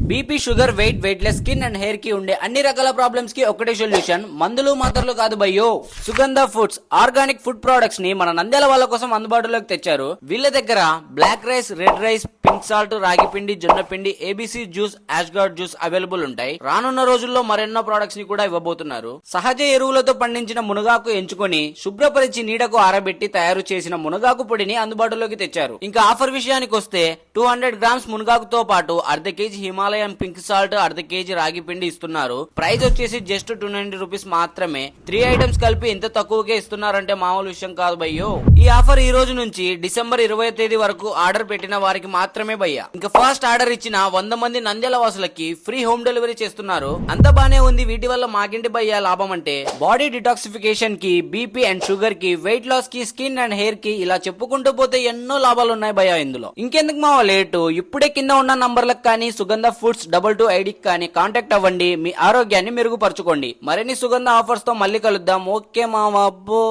BP, sugar, weightless skin and hair కి ఉండే అన్ని రకాల ప్రాబ్లమ్స్ కి ఒకటే సొల్యూషన్. మందులు మాత్రలు కాదు భయ్యో. సుగంధ ఫుడ్స్ ఆర్గానిక్ ఫుడ్ ప్రొడక్ట్స్ ని మన నంద్యాల వాళ్ళ కోసం అందుబాటులోకి తెచ్చారు. వీళ్ళ దగ్గర black rice, red rice, pink salt, రాగి పిండి, జొన్న పిండి, ABC juice, ash gourd juice available ఉంటాయి. రానున్న రోజుల్లో మరెన్నో ప్రొడక్ట్స్ ని కూడా ఇవ్వబోతున్నారు. సహజ ఎరువులతో పండించిన మునగాకు ఎంచుకొని శుభ్రపరిచి నీడకు ఆరబెట్టి తయారు చేసిన మునగాకు పొడిని అందుబాటులోకి తెచ్చారు. ఇంకా ఆఫర్ విషయానికి వస్తే 200 గ్రామ్స్ మునగాకుతో పాటు అర్ధ కేజీ హిమాలయన్ పింక్ సాల్ట్, అర్ధ కేజీ రాగి పిండి ఇస్తున్నారు. ప్రైస్ వచ్చేసి జస్ట్ 290 రూపీస్ మాత్రమే. 3 ఐటమ్స్ కలిపి ఎంత తక్కువకే ఇస్తున్నారంటే మామూలు విషయం కాదు భయ్యో. ఈ ఆఫర్ ఈ రోజు నుంచి డిసెంబర్ 20వ తేదీ వరకు ఆర్డర్ పెట్టిన వారికి మాత్రమే భయ్యా. ఇంకా ఫస్ట్ ఆర్డర్ ఇచ్చిన 100 మంది నంద్యాల వాసులకి ఫ్రీ హోమ్ డెలివరీ చేస్తున్నారు. అంత బానే ఉంది. వీటి వల్ల మాకింటి భయ్యా లాభం అంటే బాడీ డిటాక్సిఫికేషన్ కి, బీపీ అండ్ షుగర్ కి, వెయిట్ లాస్ కి, స్కిన్ అండ్ హెయిర్ కి, ఇలా చెప్పుకుంటూ పోతే ఎన్నో లాభాలు ఉన్నాయి భయ్యా ఇందులో. ఇంకెందుకు మావా లేటు, ఇప్పుడే కింద ఉన్న నంబర్లకు కానీ సుగంధ ఫుడ్స్ 22 ఐడికి కానీ కాంటాక్ట్ అవ్వండి. మీ ఆరోగ్యాన్ని మెరుగుపరచుకోండి. మరిన్ని సుగంధ ఆఫర్స్ తో మళ్ళీ కలుద్దాం. ఓకే మావా. అబ్బో.